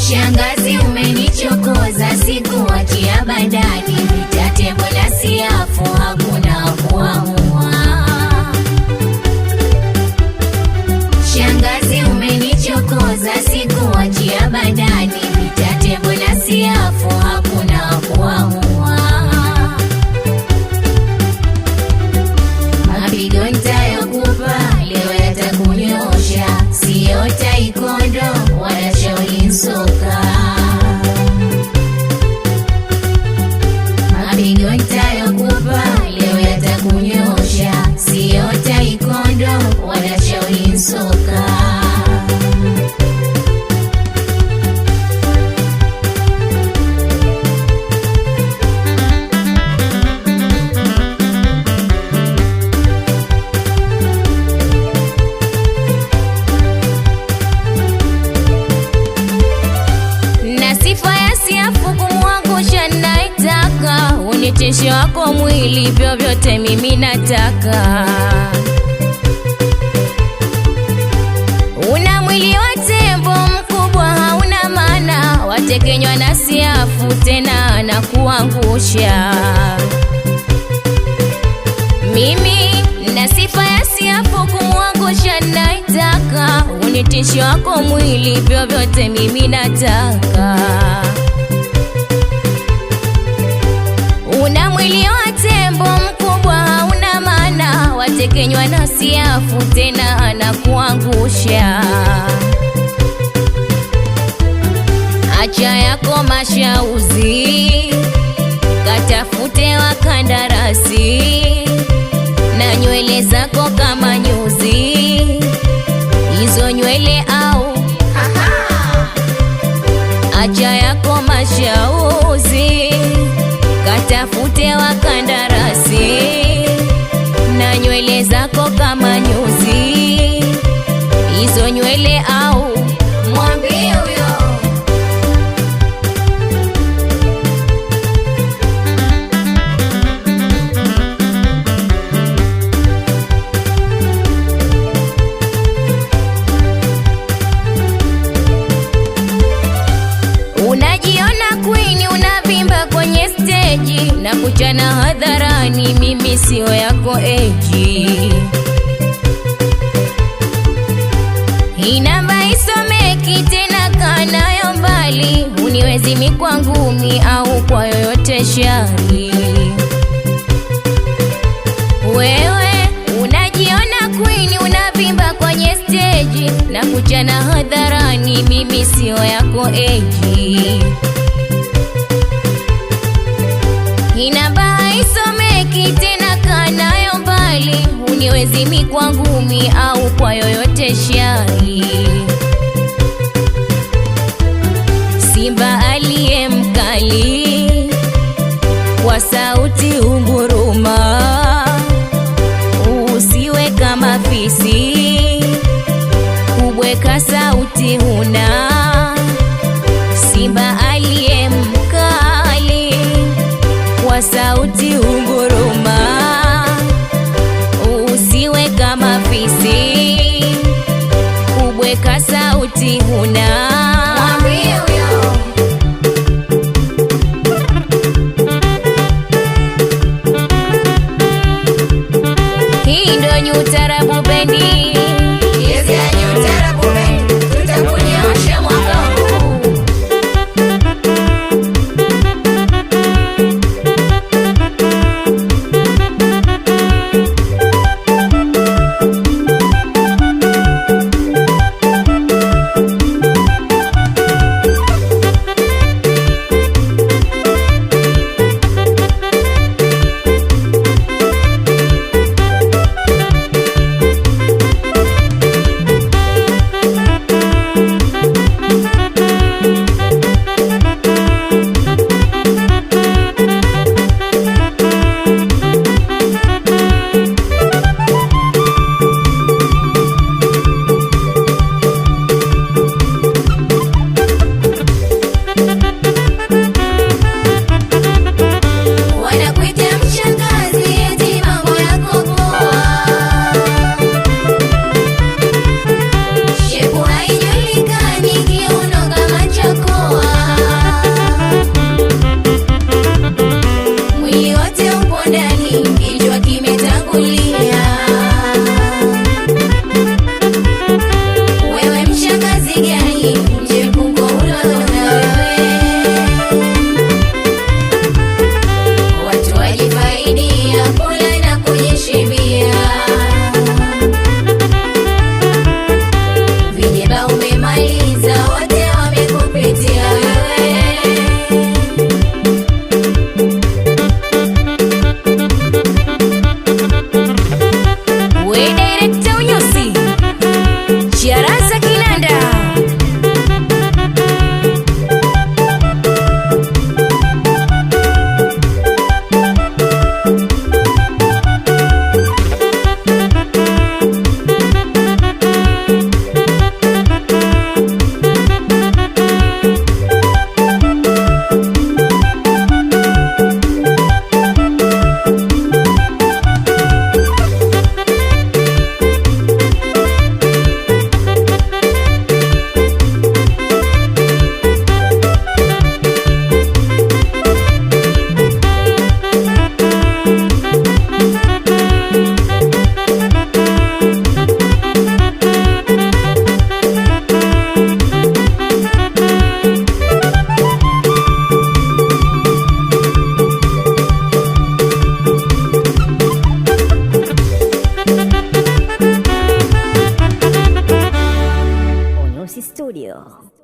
Shangazi umenichokoza, sikuachia bandani, vitate mbona siafu, hakuna kuamua. Shangazi umenichokoza, sikuachia bandani, vitate mbona siafu, hakuna kuamua. Mapigo nitayokupa leo yatakunyosha, sio taekwondo wala Shaolin soka. Mapigo nitayokupa leo yatakunyosha, sio taekwondo wala Shaolin soka. Unitisho wako mwili, vyovyote mimi nataka. Una mwili wa tembo mkubwa, hauna maana, watekenywa na siafu, tena na kuangusha. Mimi na sifa ya siafu, kumuangusha naitaka. Unitisho wako mwili, vyovyote mimi nataka. Una mwili wa tembo mkubwa, hauna maana, watekenywa na siafu, tena anakuangusha. Acha yako mashauzi, katafute wakandarasi, na nywele zako kama nyuzi, hizo nywele au acha yako mashauzi, katafute wakandarasi, na nywele zako kama nyuzi, hizo nywele au mwambie huyo. Unajiona queen, unavimba kwenye stage na kuchana hadharani, mimi sio yako eji. Hii namba isomeki tena, kanayo mbali, uniwezi mikwa ngumi au kwa yoyote shari. Wewe unajiona queen, unavimba kwenye stage na kuchana hadharani, mimi sio yako eji. Inaba isomeki tena, kanayo mbali, uniwezi mikwa ngumi au kwa yoyote shari. Simba aliye mkali, kwa sauti unguruma, usiwe kama fisi, kubweka sauti huna. Simba aliye mkali, kwa sauti unguruma, usiwe kama fisi, kubweka sauti huna. Hii ndo nyutarabu bendi, yes ya nyutarabu bendi, tutakunyosha mwaka huu. Mapinduzi Studio.